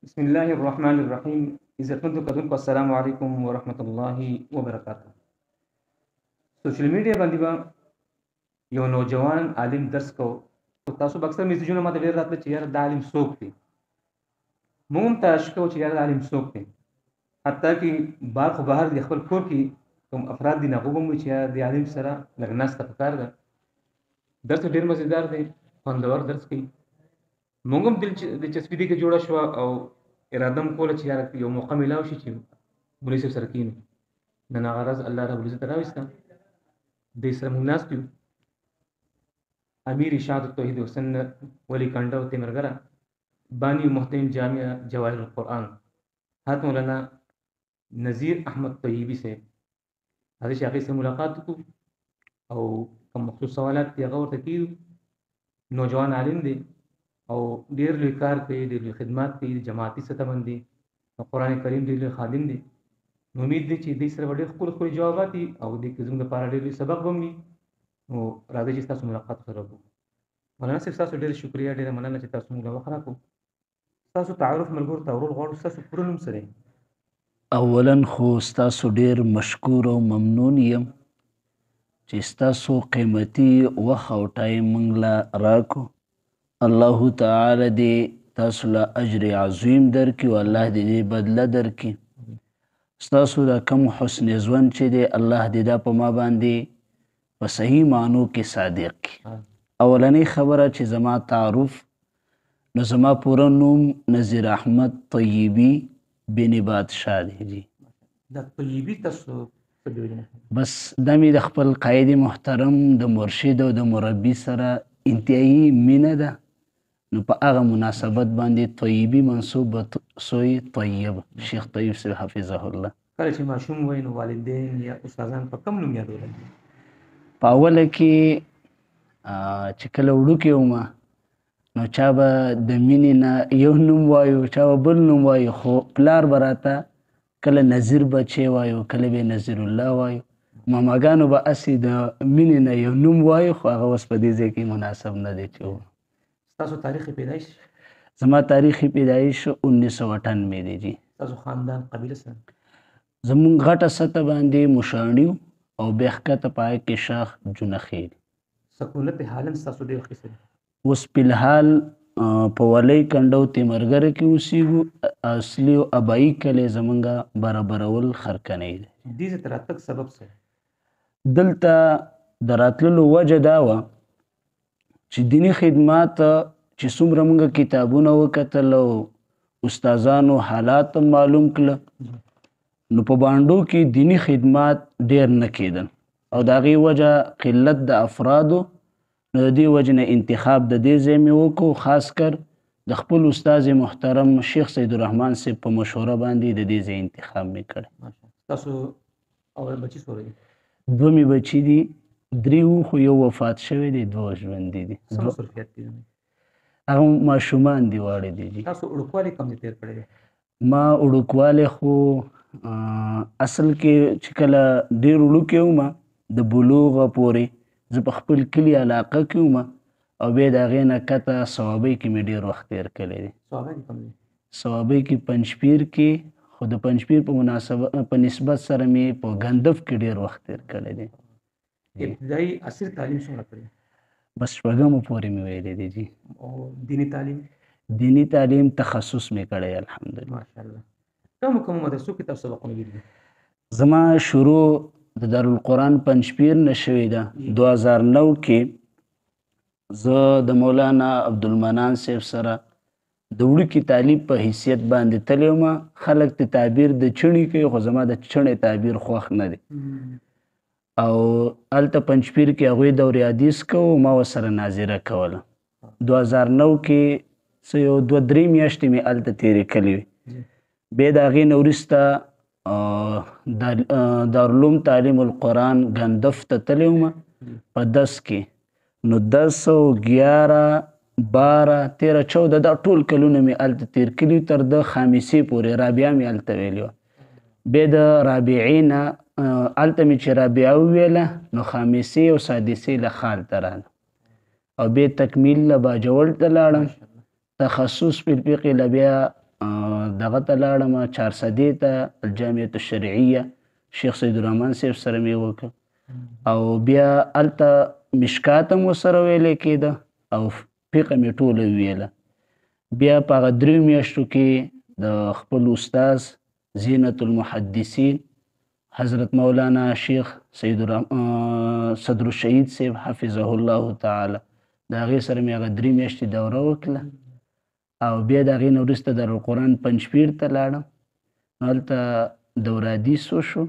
بسم الله الرحمن الرحیم. عزتمندو کتونکو السلام علیکم ورحمت الله وبرکاته. سوشل میډیا باندې به یو نوجوان عالم درس کو او تاسو به اکثر میسجونه ماته ډېر راتله چې یاره دا عالم څوک دی. موږ هم تلاش کوو چې یاره دا عالم څوک دی. حتی کې بار خو بهر د خپل کور کې کوم افراد دي هغوی به هم وایي چې یاره د عالم سره لږ ناسته پکار ده. درس ډېر مزېدار دی، خوندور درس کوي. موږ هم دلچسپي دې کې جوړه شوه او اراده م کوله چې یاره یو موقع میلاو شي چې مولوي صاحب سره کښېنو. نن هغه ورځ الله رب العزت راوسته. دې سره موږ ناست یو. امیر ارشاد التوحید حسن ولی کنډه او تیمرګره بانی محترم جامع جواهر القرآن حضرت مولانا نذیر احمد طیبی سے حضرت شاقی سے ملاقات کو او کوم مخصوص سوالات دی هغه ورته کیو. نوجوان عالم دی او ډېر لوی کار کوي، ډېر لوی خدمات کوي، جماعتي سطح باندې قرآن کریم ډېر لوی خادم دی. نو امید دی چې دې سره به ډېر ښکلي جوابات دي او دې کې زموږ لپاره ډېر لوی سبق به هم وي. نو راځئ چې ستاسو ملاقات سره وکړو. مولانا صاحب ستاسو ډېره شکریه، ډېره مننه چې تاسو موږ له وخت راکړو. ستاسو تعارف ملګرو ته ورول غواړو. ستاسو پوره نوم څه دی؟ اولا خو ستاسو ډیر مشکور او ممنون یم چې ستاسو قیمتي وخت او ټایم موږ له راکو. الله تعالی دې تاسو له اجر عظیم درکړي او الله دې دې بدله درکړي. ستاسو دا کم حسن ژوند چې دی الله دې دا په ما باندې په صحیح معنو کې صادق کړي. اولنۍ خبره چې زما تعارف، نو زما پوره نوم نذیر احمد طیبی بن بادشاه دی جی. دا طیبي تاسو څه دی وجه؟ بس دا مې د خپل قاید محترم د مرشد او د مربي سره انتهایی مینه ده، نو په هغه مناسبت باندې طیبي منصوب سوی طیب شیخ طیب صاحب حفظه الله. کله چې ماشوم وای نو والدین یا استادان په کوم نوم یادول؟ په اوله کې چې کله وړوکی وم نو چا به د مینې نه یو نوم وایو، چا به بل نوم وایو، خو پلار به راته کله نظیر بچی وایو، کله به نظیر الله وایو. ماماګانو به هسې د مینې نه یو نوم وایو، خو هغه اوس په دې ځای کې مناسب نه دی چې ستاسو تاریخ پیدایش؟ زما تاریخ پیدایش 1998 دی جی. ستاسو خاندان قبیله څه؟ زمونږ غټه سطح باندې مشاڼي او بیا ښکته پای کې شاخ جونخیل. سکونت حالن ستاسو ډېر ښه څه دی؟ اوس فلحال په ولی کنډو تیمرګره کې اوسېږو. اصلي او ابایي کلی زمونږ برابرول خرکنۍ دی. دې ځای ته راتګ سبب څه؟ دلته د راتللو وجه دا وه چې دیني خدمات چې څومره موږ کتابونه وکتل او استادانو حالات معلوم کړه، نو په بانډو کې دیني خدمات ډېر نه کېدل او د هغې وجه قلت د افرادو. نو د دې وجې نه انتخاب د دې ځای مې وکړو، خاص کر د خپل استاد محترم شیخ سید الرحمن صاحب په مشوره باندې د دې ځای انتخاب مې کړی. تاسو اول بچي څومره دي؟ دوه مې بچي دي، درې وو خو یو وفات شوی دی، دوه ژوندي دي. څه مصروفیت دي؟ هغه ماشومان دي، واړه دي جي. تاسو وړوکوالی کوم ځای تېر کړی دی؟ ما وړوکوالی خو اصل کې چې کله ډېر وړوکی وم د بلوغه پورې زه په خپل کلي علاقه کې وم او بیا د هغې نه کته صوابۍ کې مې ډېر وخت تېر کړی دی. صوابۍ کې کوم ځای؟ صوابۍ کې پنجپیر کې، خو د پنجپیر په نسبت سره مې په ګندف کې ډېر وخت تېر کړی دی. ابتدایي عصري تعلیم څومره کړی؟ بس شپږمو پورې مې ویلی دی جي. او دیني تعلیم؟ دیني تعلیم تخصص مې کړی الحمدلله. ماشاءالله. کومو مدرسو کې تاسو سبقونه ویلي؟ زما شروع د دارالقرآن پنجپیر نه شوې ده. 2009 کې زه د مولانا عبدالمنان صاحب سره د وړوکي طالب په حیثیت باندې تللی وم. خلک د تعبیر د چڼې کوي، خو زما د چڼې تعبیر خوښ نه دی او هلته پنجپیر کې هغوی دور حدیث کوو، ما ورسره ناظره کوله. 2009 کې څه یو 2-3 میاشتې مې هلته تېرې کړې وې. بیا د هغې نه وروسته دارالعلوم تعلیم القرآن ګندف ته تللی وم په 10 کې. نو 10 و 11 12 13 14 دا ټول کلونه مې هلته تېر کړي تر د خامسې پورې. رابعه مې هلته ویلې وه. بیا د رابعې نه هلته مې چې رابعه وویله نو خامسې او سادسې له خال ته راغله او بیا تکمیل له باجوړ ته لاړم. تخصص په الفقه له بیا دغه ته لاړم 400 ته الجامعة الشرعیه شیخ سید الرحمن صاحب سره مې وکړ او بیا هلته مشکات هم ورسره ویلی کېده او فقه مې ټوله ویله. بیا په هغه 3 میاشتو کې د خپل استاز زینت المحدثین حضرت مولانا شیخ صدر الشهید صاحب حفظه الله تعالی د هغې سره مې هغه 3 میاشتې دوره وکړه او بیا د هغې نه وروسته دارالقرآن پنجپیر ته لاړم. نو هلته دوره حدیث وشو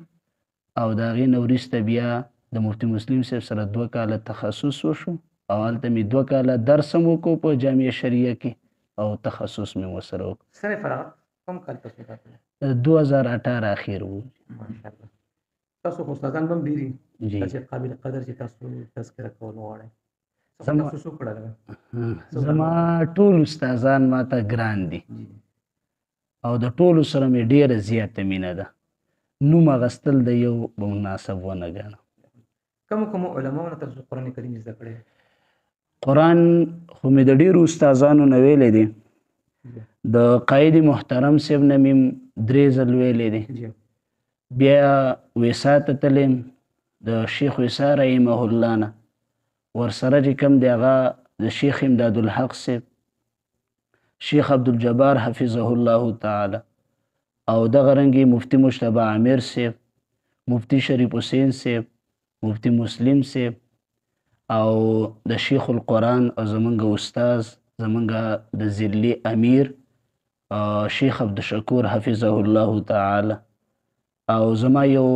او د هغې نه وروسته بیا د مفتي مسلم صاحب سره 2 کاله تخصص وشو او هلته مې 2 کاله درس هم وکړو په جامعه شریعه کې او تخصص مې ورسره وکړو. سره فراغت کوم کال تاسو راغلی؟ 2018 اخیر و. ماشاءالله. تاسو خو استادان هم ډېري جی چې قابل قدر چې تاسو تذکره کول غواړئ. زما تاسو څو کړه زما ټول استادان ماته ګران دي او د ټولو سره مې ډیره زیاته مینه ده. نوم اخیستل د یو مناسب ونه ګڼم. کوم علماو نه تاسو قرآن کریم زده کړی؟ قرآن خو مې د ډیرو استادانو نه ویلی دی. د قائد محترم صاحب نه مې 3 ځل ویلی دی. بیا ویسا ته تلم د شیخ ویسا رحمه الله نه ورسره چې کوم دی هغه د شیخ امداد الحق صاحب شیخ عبدالجبار حفظه الله تعالی او دغه رنګې مفتی مجتبی عامر صاحب مفتی شریف حسین صاحب مفتی مسلم صاحب او د شیخ القرآن او زمونږ استاز زمونږ د ضلعي امیر شیخ عبدالشکور حفظه الله تعالی او زما یو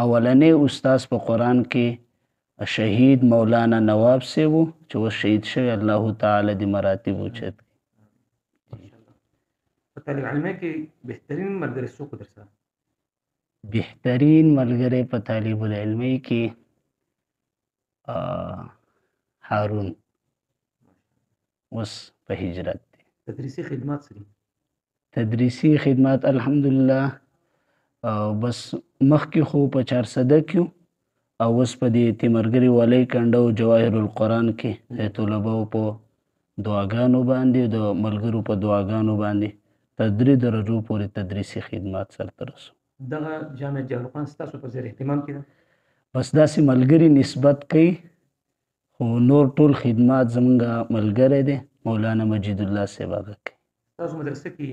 اولنی استاز په قرآن کې شهید مولانا نواب صاحب چې اوس شهید شوی الله تعالی د مراتب اوچت کړي. په طالب علمۍ کې بهترین ملګری څوک در سره؟ بهترین ملګری په طالب العلمۍ کې هارون اوس په هجرت دی. تدریسي خدمات سری؟ تدریسي خدمات الحمدلله بس مخکې خو په 400 کې او اوس په دې تیمرګري والۍ کنډه او جواهر القرآن کې د طلباو په دعاګانو باندې د ملګرو په دعاګانو باندې تر 3 درجو پورې تدریسي خدمات سرته رسو. دغه جامعه جواهر القرآن ستاسو په زیر اهتمام کې ده؟ بس داسې ملګري نسبت کوي خو نور ټول خدمات زمونږ ملګری دی مولانا مجید الله صاحب هغه کوي. تاسو مدرسه کې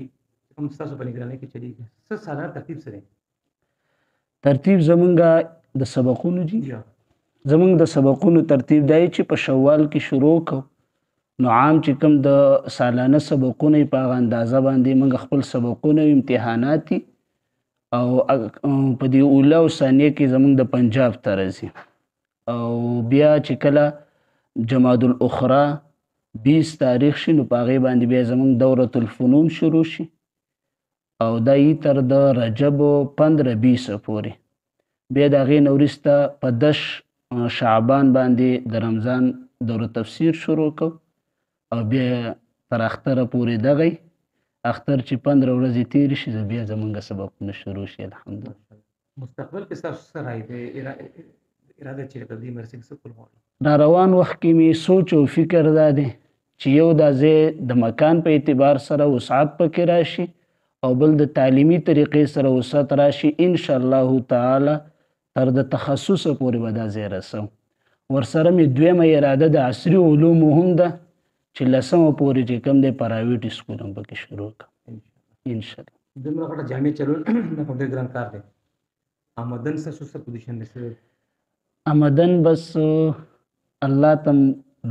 کوم ستاسو په نگرانۍ کې چلیږي څه سالانه ترتیب سره؟ ترتیب زمونږ د سبقونو دي. زمونږ د سبقونو ترتیب دی چې په شوال کې شروع کو نو عام چې کوم د سالانه سبقونه په هغه اندازه باندې موږ خپل سبقونه امتحانات او په دې اوله او ثانیه کې زمونږ د پنجاب ته راځي او بیا چې کله جمادی الاخرى 20 تاریخ شي نو په هغې باندې بیا زمونږ دورة الفنون شروع شي او دا یې تر د رجب 15-20 پورې. بیا د هغې نه وروسته په 10 شعبان باندې د رمضان دوره تفسیر شروع کو او بیا تر اختره پورې دغی اختر چې 15 ورځې تېرې شي بیا زمونږ سبقونه شروع شي الحمدلله. مستقبل کې ستاسو څه رایې دی اراده چې په دې مرسته کې څه کول غواړئ؟ را روان وخت کې مې سوچ او فکر دا دی چې یو دا ځای د مکان په اعتبار سره وسعت پکې راشي او بل د تعلیمي طریقې سره وسعت راشي ان شاء الله تعالی تر د تخصص پورې به دا ځای رسوم. ورسره مې دویمه اراده د عصري علومو هم ده چې 10مه پورې چې کوم دی پرایویټ سکول هم پکې شروع کړم انشاءالله. دومره غټه جامع چلول خو ډېر ګران کار دی. آمدن ستاسو څه پوزیشن دی؟ آمدن بس الله تم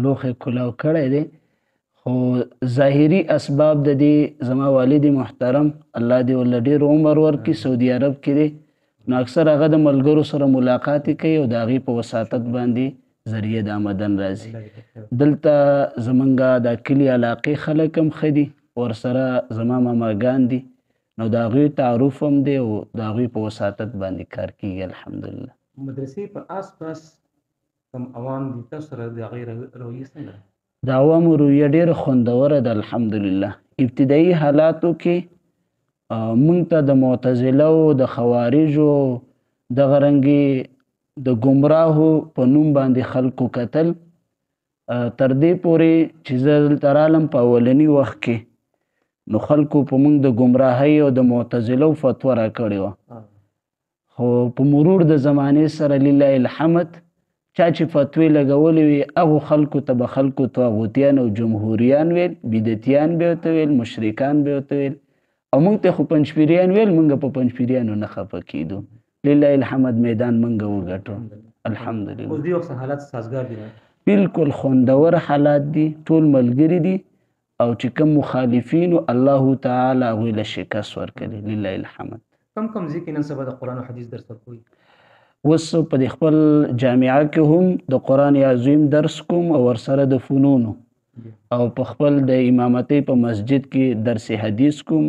لوښی کلاو کړی دی خو ظاهري اسباب د دې زما والد محترم الله دې ورله ډېر عمر ورکړي سعودي عرب کې دی نو اکثر هغه د ملګرو سره ملاقات کوي او د هغې په وساطت باندې ذریعه د آمدن راځي. دلته زمونږ د کلي علاقې خلک هم ښه دي ورسره زما ماماګان دي نو د هغوی تعارف هم دی او د هغوی په وساطت باندې کار کېږي الحمدلله. مدرسې په آس پاس کوم عوام دي تاسو سره د هغې رویې څنګه ده؟ د عوامو رویه ډېره خوندوره ده الحمدلله. ابتدایي حالاتو کې مونږ ته د معتزله او د خوارجو دغه رنګې د ګمراهو په نوم باندې خلکو کتل تر دې پورې چې زه دلته رالم په اولني وخت کې نو خلکو په موږ د ګمراهۍ او د معتزلو فتوا راکړې وه. خو په مرور د زمانې سره لله الحمد چا چې فتوی لګولې وي هغو خلکو ته به خلکو طاغوتیان او جمهوریان ویل، بدعتیان به ورته ویل، مشرکان به ورته ویل، او موږ ته خو پنجپیریان ویل. موږ په پنجپیریانو نه خفه کېدو. لله الحمد میدان موږ وګټو الحمدلله. اوس دې وخت حالات سازګار دي؟ بالکل خوندور حالات دي، ټول ملګري دي، او چې کوم مخالفینو الله تعالی هغوی له شکست ورکړي لله الحمد. کم ځای کې نن سبا د قرآن او حدیث درس ورکوي؟ اوس په د خپل جامعه کې هم د قرآن عظیم درس کوم او ورسره د فنونو، او په خپل د امامتۍ په مسجد کې درس حدیث کوم.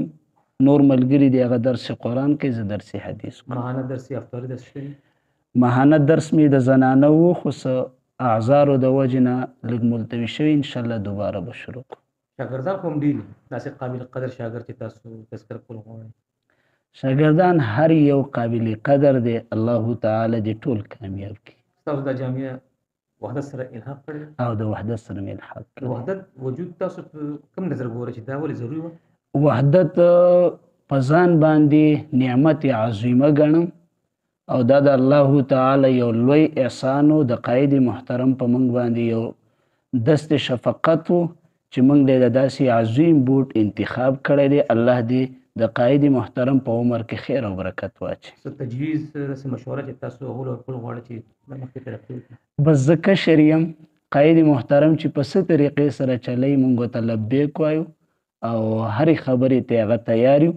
نور ملګري دی هغه درس قرآن کې، زه درس حدیث کوم. ماهانه درس یا افطاري درس شته؟ ماهانه درس مې د زنانه و، خو څه اعذارو د وجې نه لږ ملتوي شوي. انشاءالله دوباره به شروع کړو. شاګردان خو هم ډېر دي، داسې قابل قدر شاګرد چې تاسو تذکره کول غواړئ؟ شاګردان هر یو قابل قدر دی، الله تعالی دې ټول کامیاب کړي. تاسو د جامعه وحدت سره الحاق کړی او د وحدت سره مې الحاق د کړی. وحدت وجود تاسو په کوم نظر ګورئ چې دا ولې ضروري وه؟ وحدت په ځان باندې نعمت عظیمه ګڼم، او دا د الله تعالی یو لوی احسان و. د قائد محترم په موږ باندې یو دست شفقت و چې موږ د داسې عظیم بوټ انتخاب کړی دی. الله دې د قائد محترم په عمر کې خیر او برکت واچي. څه تجویز څه مشوره چې تاسو هغو ورکول غواړئ چې د مخکې ترقي وکړي؟ بس زه کشر یم، قائد محترم چې په څه طریقې سره چلی موږ ورته لبیک وایو او هرې خبرې ته هغه تیار یو.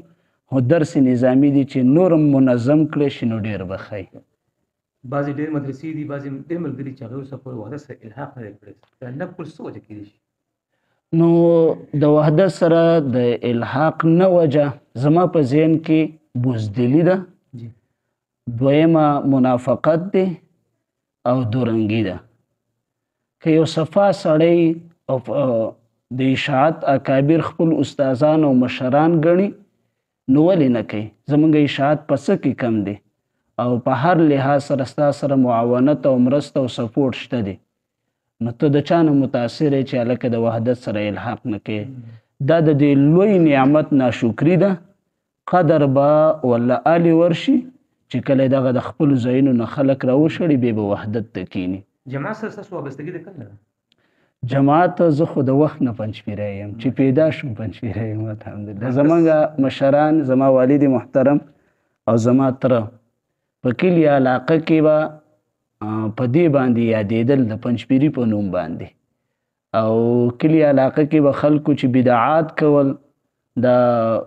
خو درس نظامي دي چې نورم منظم کړی شي نو ډېر به ښه. بعضې ډېر مدرسې دي، بعضې ډېر ملګري چې هغوی اوسه پورې وحدت سره الحاق نه دی کړی. نه کول څه وجه کېدای شي؟ نو د وحدت سره د الحاق نه وجه زما په ذهن کې بزدلي ده، دویمه منافقت دی، او دورنګي ده. که یو صفا سړی او د اشاعت اکابر خپل استادان او مشران ګڼي نو ولې نه کوي؟ زمونږ اشاعت په څه کې کم دی، او په هر لحاظ سره ستا سره معاونت او مرسته او سپورټ شته دی. نو ته د چا نه متاثر یې چې هلکه د وحدت سره الحاق نه کوي؟ دا د دې لوی نعمت ناشکري ده. قدر به والله عالي ورشي چې کله دغه د خپلو ځایونو نه خلک راوشړي بیا به وحدت ته کښېني. جماعت سره ستاسو وابستګي د کله ده؟ جماعت زه خو د وخت نه پنجپیری یم، چې پیدا شم پنجپیری یم الحمدلله. زمونږ مشران، زما والد محترم او زما تره په کلي علاقه کې به په دې باندې یادېدل د پنجپیري په نوم باندې، او کلي علاقه کې به خلکو چې بدعات کول د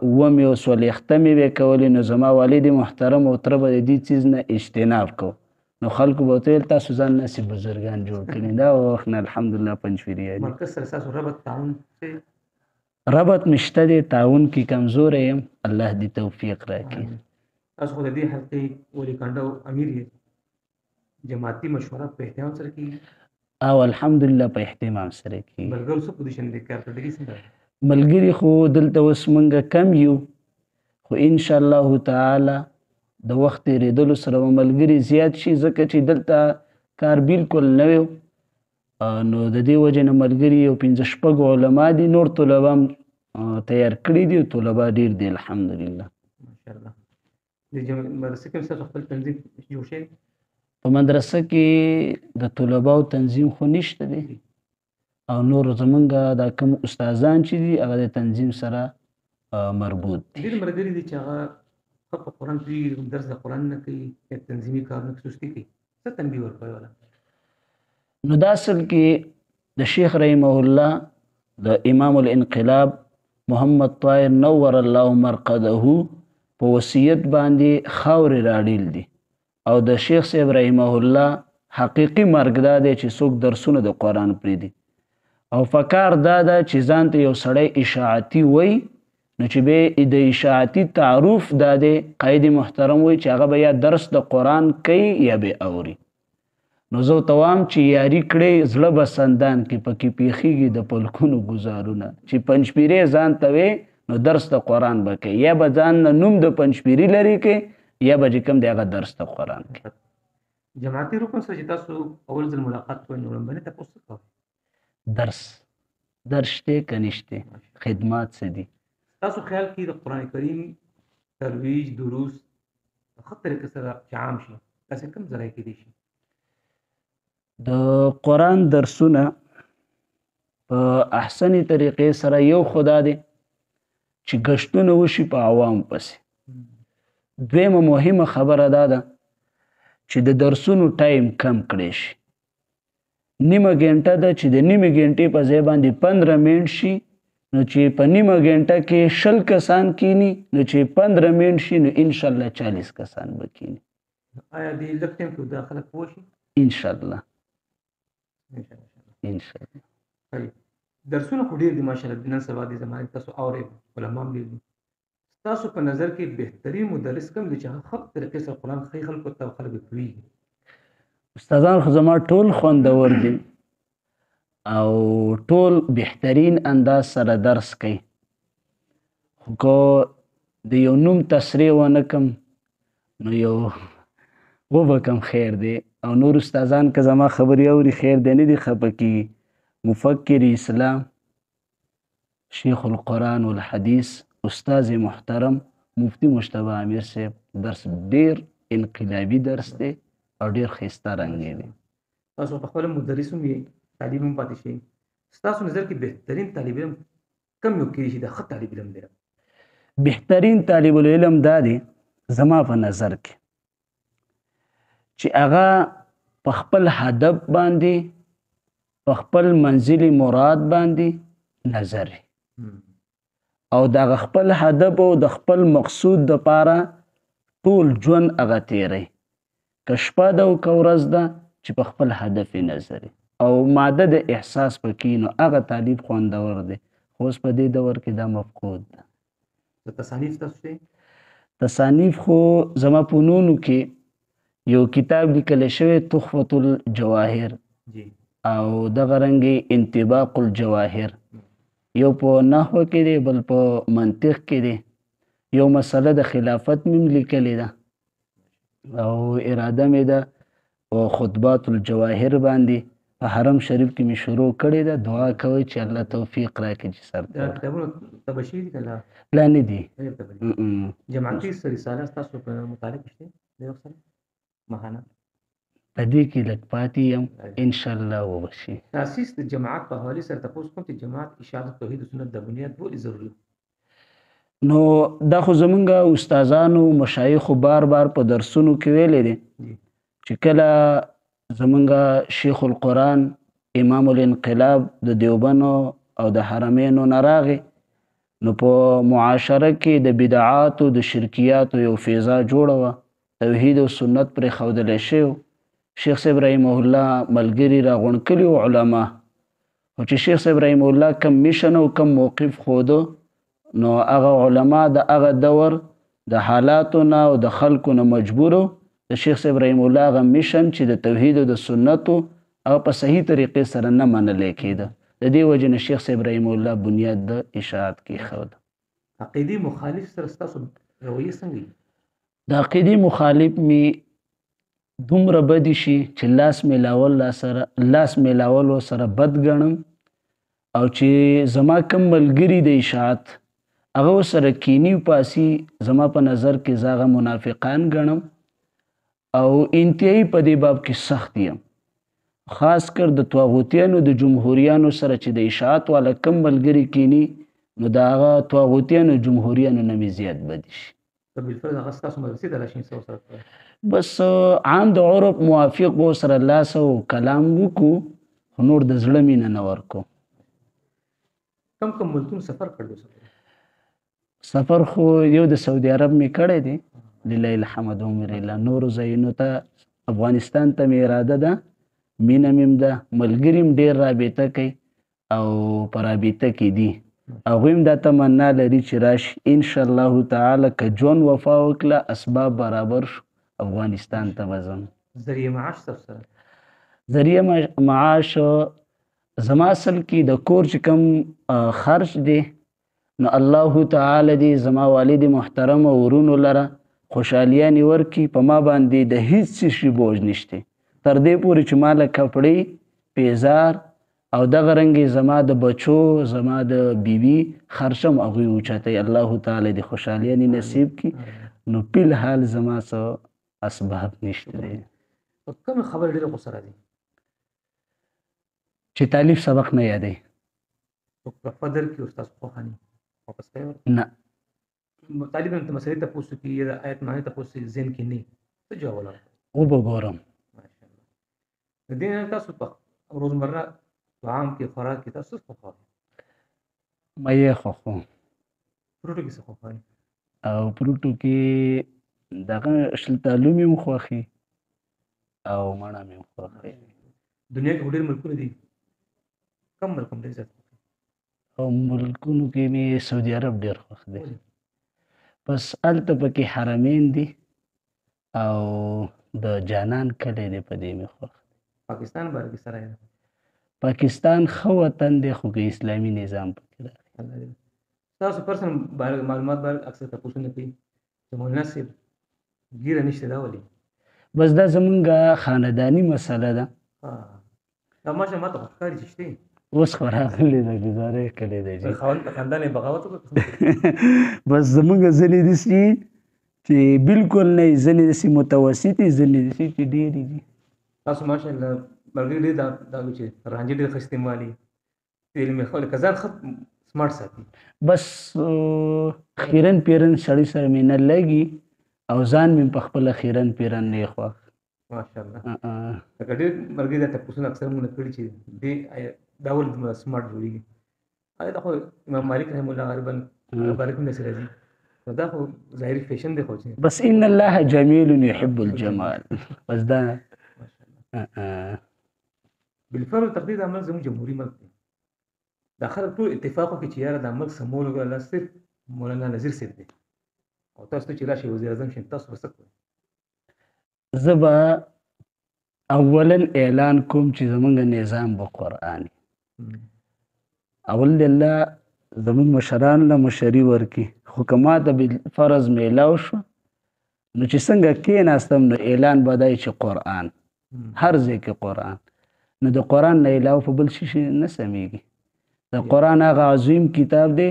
اوومې او څلوېښتمې به کولې، نو زما والد محترم او تره به د دې څیز نه اجتناب کو. نو خلکو به ورته ویل تاسو ځان نسې بزرګان جوړ کړي. دا وخت نه الحمدلله پنجپیري یادي. مرکز سره ستاسو ربط تعاون ربط مې شته دی، تعاون کې کمزوری یم، الله دې توفیق راکړي. تاسو خو د دې حلقې ولي کنډه او امیر یې، جماعتي مشوره په احترام سره کېږي؟ او الحمدلله په احتمام سره کېږي. ملګرو څه پوزیشن دی، کارکردګي څنګه؟ ملګري خو دلته اوس موږ کم یو، خو انشاءالله تعالی د وخت تېرېدلو سره به ملګري زیات شي، ځکه چې دلته کار بالکل نوی و. نو د دې وجې نه ملګري یو 5-6 علما دي، نور طلبه هم تیار کړي دي، او طلبه ډېر دي الحمدلله. ماشاءالله. د مدرسې کې ستاسو خپل تنظیم جوړ شوی؟ په مدرسه کې د طلباو تنظیم خو نشته دی، او نور زمونږ دا کوم استادان چې دي هغه د تنظیم سره مربوط دي. ډېر ملګري دي چې هغه ښه په قرآن پوهېږي، درس د قرآن نه کوي، یا تنظیمي کارونه کې سستي کوي. څه تنبیه ورکوئ والا؟ نو دا اصل کې د شیخ رحمه الله د امام الانقلاب محمد طاهر نور الله مرقده په وصیت باندې خاورې راډیل دي، او د شیخ صاحب رحمه الله حقیقي مرګ دا دی چې څوک درسونه د قرآن پرېږدي. او فکار دا ده چې ځان ته یو سړی اشاعتي وایي، نو چې بیا د اشاعتي تعارف دا دی قائد محترم وایي چې هغه به یا درس د قرآن کوي یا به اوري. نو زه ورته وایم چې یاري کړی زړه به سندان کې پکې پیښیږي د پلکونو ګزارونه، چې پنجپیری ځان ته وی نو درس د قرآن به کوي، یا به ځان نه نوم د پنجپیري لري کوي، یا به چې کوم دی هغه درس د قرآن کوي. جماعتي رکن سره چې تاسو اول ځل ملاقات کوئ نو لومړنی تپوس څه کوئ؟ درس شته که نشته، خدمات څه دي؟ تاسو خیال کې د قرآن کریم ترویج دروس په ښه طریقې سره چې عام شي داسې کوم ځای کې دي شي؟ د قرآن درسونه په احسنې طریقې سره یو خدا دی چې ګشتونه وشي په عوام پسې. دویمه مهمه خبره دا ده چې د درسونو ټایم کم کړی شي. نیمه ګنټه ده چې د نیمه ګنټې په ځای باندې 15 منټ شي، نو چې په نیمه ګنټه کې 100 کسان کینی، نو چې 15 منټ شي نو انشاءالله 40 کسان به کینی. آیا د لږ ټایم کې دا خلک پوه شي؟ انشاءالله انشاءالله. درسونه خو ډېر دي ماشاءالله، نن سبا د زمانې تاسو اورئ، علما هم ډېر دي. ستاسو په نظر کې بهترین مدرس کوم دی چې هغه ښه طریقې سره قرآن ښایي خلکو ته او خلک یې پوهېږي؟ استادان خو زما ټول خوندور دي او ټول بهترین انداز سره درس کوي. خو که د یو نوم تصریح ونه کم نو یو وبکم خیر دی، او نور استادان که زما خبرې اوري خیر دی، نه دي خفه کېږي. مفکر اسلام، شیخ القرآن والحدیث، استاذ محترم مفتی مجتبی امیر صاحب درس ډېر انقلابي درس دی او ډېر ښایسته رنګی دی. تاسو په خپله مدرس هم یې، طالب هم پاتې شئ. ستاسو نظر کې بهترین طالب علم کم یو کېدای شي دا ښه طالب علم دی؟ بهترین طالب العلم دا دی زما په نظر کې چې هغه په خپل هدف باندې، په خپل منزل مراد باندې نظر او د خپل هدف او د خپل مقصود دپاره ټول ژوند هغه تیری، که شپه ده او که ورځ ده، چې په خپل هدف یې نظر او ماده د احساس پکې، نو هغه طالب خوندور دی. خو اوس په دې دور کې دا مفقود ده. تصانیف تاسو شته؟ تصانیف خو زما په نونو کې یو کتاب لیکلی شوی تحفة الجواهر او دغه رنګې انطباق الجواهر، یو په نحوه کې دی بل په منطق کې دی. یو مسله د خلافت مې لیکلې ده او اراده مې ده په خطبات الجواهر باندې په حرم شریف کې مې شروع کړې ده. دعا کوئ چې الله توفیق راکړي چې سر دا کتابونه طبع شوي دي که لا؟ لا نه دي. جماعتي رساله ستاسو په متعلق شته د یو سره ماهانه؟ په دې کې لږ پاتې یم، انشاءالله وبشي. تاسیس د جماعت په حوالې سره تاسو کوم چې جماعت اشاعت توحید و سنت د بنیاد ولې ضروري؟ نو دا خو زمونږ استادانو مشایخو بار بار په درسونو کې ویلې دي چې کله زمونږ شیخ القرآن امام الانقلاب د دیوبندو او د حرمینو نه راغی، نو په معاشره کې د بدعاتو د شرکیاتو یو فضا جوړه وه، توحید او سنت پرې ښودلی شوی. شیخ صاحب رحمه الله ملګري راغونډ کړي وو علما، خو چې شیخ صاحب رحمه الله کم میشن او کم موقف ښوده، نو هغه علما د هغه دور د حالاتو نه او د خلکو نه مجبورو د شیخ صاحب رحمه الله هغه میشن چې د توحید او د سنتو هغه په صحیح طریقې سره نه منلی کېده. د دې وجې نه شیخ صاحب رحمه الله بنیاد د اشاعت کېښود. عقیدې مخالف سره ستاسو رویې څنګه دي؟ د عقیدې مخالف مې دومره بدې شي چې لاس میلاول سره بد ګڼم، او چې زما کم ملګري د اشاعت هغه ورسره کینی پاسي، زما په نظر کې زه هغه منافقان ګڼم او انتهایی په دې باب کې سخت یم. خاص کر د طاغوتیانو د جمهوریانو سره چې د اشاعت والا کم ملګري کینی، نو د هغه طاغوتیانو جمهوریانو نه مې زیات بدې شي. بالفرض هغه ستاسو مدرسې ته راشي سره بس عام د عرب موافق به ورسره لاس او کلام وکړو، خو نور د زړه مینه نه ورکو. کم ملکونو سفر کړی؟ سفر خو یو د سعودي عرب مې کړی دی، لله الحمد ومنه. نورو ځایونو ته افغانستان ته مې اراده ده، مینه مې ده، ملګري هم ډېر رابطه کوي او په رابطه کې دي. هغوی هم دا تمنا لري چې راشي انشاءالله تعالی. که ژوند وفا وکړه اسباب برابر شو افغانستان ته به ځم. ذریعه معاش سره؟ ذریعه معاش زما اصل کې د کور چې کوم خرج دی، نو الله تعالی دې زما والد محترم او ورونو لره خوشحالیانې ورکړي. په ما باندې د هیڅ شي بوج نشته، تر دې پورې چې ما له کپړې، پیزار او دغه رنګې زما د بچو زما د بیبي خرچم هغوی اوچتوي. الله تعالی دې خوشحالیانې نصیب کړي. نو فی الحال زما څه اسباب نشته دی. په کومه خبره ډېره غوسه راځي چې تعلیف سبق نه یادوي. په فدر کې استاد خوښاني واپس کوي نه طالب ته مسلې ته پوښتنه کوي یا آیت معنی ته پوښتنه ذهن کې نه څه جواب ورکړي. وبګورم ماشاءالله. د دې نه تاسو په روزمره طعام کې خوراک کې تاسو څه خوښوئ؟ مې خوښوم. فروټو کې څه خوښوئ؟ او فروټو کې دغه شلتالو مې هم خوښي او مڼه مې هم خوښي. دنیا کې ډېر ملکونه دي، کم ملک هم ډېر زیات خوښي؟ او ملکونو کې مې سعودي عرب ډېر خوښ دی. بس هلته پکې حرمین دي او د جانان کلی دی، په دې مې خوښ دی. پاکستان باره کې سره پاکستان ښه وطن دی خو که اسلامي نظام پکې راغلی. تاسو پرسنل معلومات باره اکثر تپوسونه کوي چې مولانا صاحب ګیره نشته، دا ولې؟ بس دا زمونږ خانداني مسله ده. دا ماشه ماته خو ښکاري چې شته اوس خو راغلی ده، ګزاره یې کړې ده جي. خاندان یې بغاوت وکړ. بس زمونږ ځینې داسې چې بلکل نه، ځینې داسې متوسطې، ځینې داسې چې ډېرې دي. تاسو ماشاءالله ملګري ډېر دا چې رانجې ډېر ښه استعمالي تیل مې خو لکه ځان ښه سمارټ ساتي. بس خیرن پیرن سړی سره مې نه لګي او ځان مې په خپله خیرن پیرن نه یې خوښ. ماشاءالله. لکه ډېر ملګري دا تپوسونه اکثر مونږ کړي چې دې دا ولې دومره سمارټ جوړېږي. دا خو امام مالک رحم الله غالبا مبارک هم داسې راځي. دا خو ظاهري فیشن دی خو چې بس ان الله جمیل یحب الجمال. بس دا بالفعل تقدیر عمل زموږ جمهوریت ملک دی. دا خلک ټول اتفاق وکړي چې یاره دا ملک سمولو الله صرف مولانا نذیر صاحب دی او تاسو ته چې راشئ وزیر اعظم شئ تاسو به څه کوئ؟ زه به اولا اعلان کوم چې زمونږ نظام به قرآني. اول الله زمونږ مشران له مشري ورکړي، خو که ما ته بالفرض میلاو شو نو چې څنګه کېناستم نو اعلان به دی چې قرآن، هر ځای کې قرآن. نو د قرآن نه علاوه په بل شي نه سمیږي. د قرآن هغه عظیم کتاب دی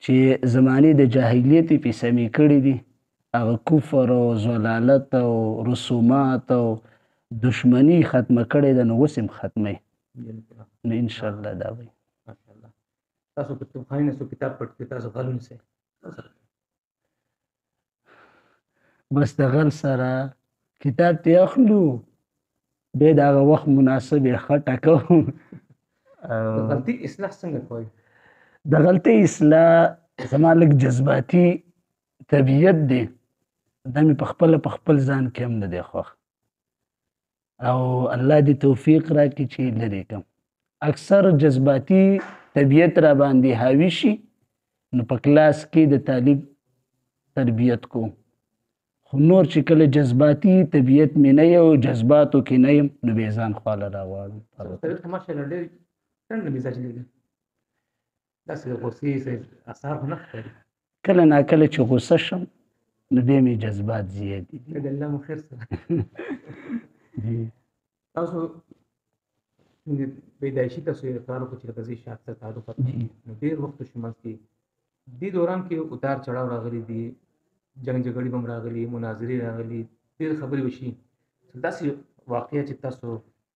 چې زمانې د جاهلیت یې پې سمې کړي دي، هغه کفر او ضلالت او رسومات او دشمني ختمه کړې ده، نو اوس هم ختموي. نو انشاءالله دا وایي. ماشاءالله. تاسو په توپخانې نه څو کتاب پټ کړي، تاسو غل ونیسئ. بس د غل سره کتاب ته اخلو، بیا د هغه وخت مناسب یې ښه ټکوو. د غلطي اصلاح څنګه کوئ؟ د غلطۍ اصلاح زما لږ جذباتي طبیعت دی، دا مې په خپل ځان کې هم نه دی خوښ او الله دې توفیق راکړي چې لرې کړم. اکثر جذباتي طبیعت را باندې حاوي شي نو په کلاس کې د طالب تربیت کوم، خو نور چې کله جذباتي طبیعت مې نه یو جذباتو کې نه یم نو بې ځان خواله راواړم. ماشاءالله ډېر څنګه مزاج لري، داسې د غوسې اثار خو نه ښکاري. کله ناکله چې غوسه شم نو بیا مې جذبات زیات دي. د الله مو خیر سره. تاسو پیدایشي تاسو یې کار وکړو چې لکه زه شاعر سره تعلق لرم، نو ډېر وخت شو منځ کې دې دوران کې اتار چړاو راغلي دي، جنګ جګړې به هم راغلي، مناظرې راغلي، ډېر خبرې وشي. داسې واقعه چې تاسو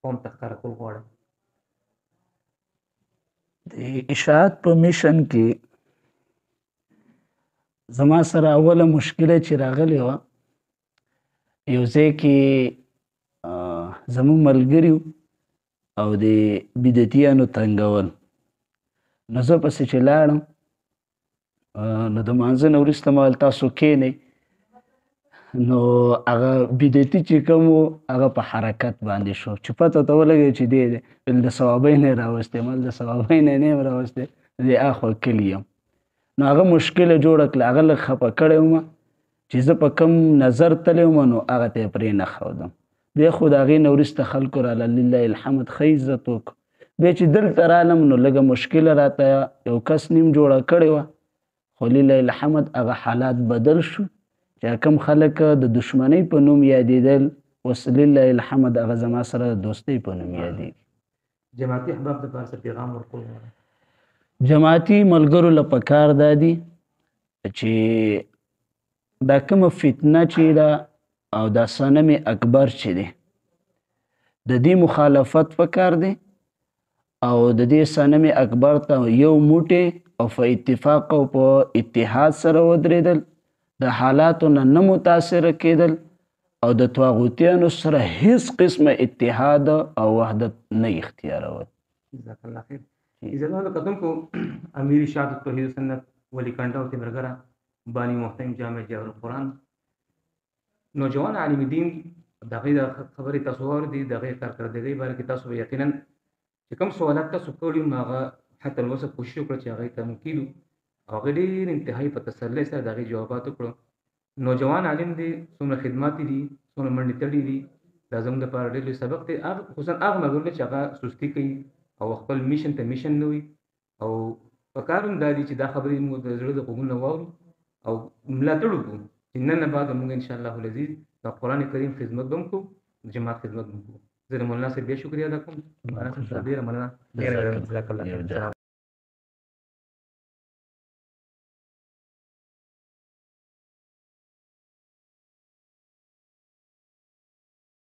قوم ته ښکاره کول غواړئ؟ د اشاعت په میشن کې زما سره اوله مشکله چې راغلی وه، یو ځای کې زموږ ملګري او د بدعتیانو تنګول، نو زه پسې چې لاړم نو د مانځه نه وروسته ما ویل تاسو کښېنئ، نو هغه بدعتي چې کوم و هغه په حرکت باندې شو چې پته ورته ولګېد چې دی د ثوابۍ نه یې راوستی، ما د ثوابۍ نه نه یم راوستی، د اخوا کلي یم. نو هغه مشکله جوړه کړه، هغه لږ خفه کړی وم چې زه په کوم نظر تللی وم نو هغه ته یې پرې نه ښودم. بیا خو د هغې نه وروسته خلکو راله لله الحمد ښه عزت وکړو. بیا چې دلته رالم نو لږه مشکله راته یو کس نیم جوړه کړې وه، خو لله الحمد هغه حالات بدل شو چې کوم خلک د دشمنۍ په نوم یادېدل اوس لله الحمد هغه زما سره د دوستۍ په نوم یادېږي. جماعتي احباب د پاره څه پیغام ورکول غواړئ؟ جماعتي ملګرو له پکار دادي چې دا کومه فتنه چې ده او دا صنم اکبر چې دی د دې مخالفت پکار دی او د دې صنم اکبر ته یو موټی او په اتفاق او په اتحاد سره ودرېدل، د حالاتو نه متاثره کېدل او د طاغوتیانو سره هیڅ قسمه اتحاد او وحدت نه اختیارول. جزاک الله خیر. عزتمنو کتونکو، امیر ارشاد توحید سنت ولی کنډه او تیمرګره بانی محترم جامع جواهر القرآن نوجوان عالم دین د هغې د خبرې تاسو واورېدې، د هغې کارکردګۍ باره کې تاسو به یقینا چې کوم سوالات تاسو کړي نو هغه حتی اوسه کوشش وکړه چې هغې ته مفید وو او هغې ډېر انتهایي په تسلۍ سره د هغې جوابات وکړو. نوجوان عالم دی، څومره خدمات دي، څومره منډې تړلې دي، دا زموږ دپاره ډېر لوی سبق دی. خصوصا هغه ملګرو چې هغه سستي کوي او خپل میشن ته میشن نه وي، او پکار هم دا دي چې دا خبرې موږ د زړه د غوږونو نه واورو او ملاتړ وکړو چې نن نه بعد موږ انشاءالله العزیز د قرآن کریم خدمت به هم کوو، جماعت خدمت به هم کوو. زه د مولانا صاحب بیا شکریه ادا کوم. مولانا صاحب ډېره مننه. جزاک الله خیر.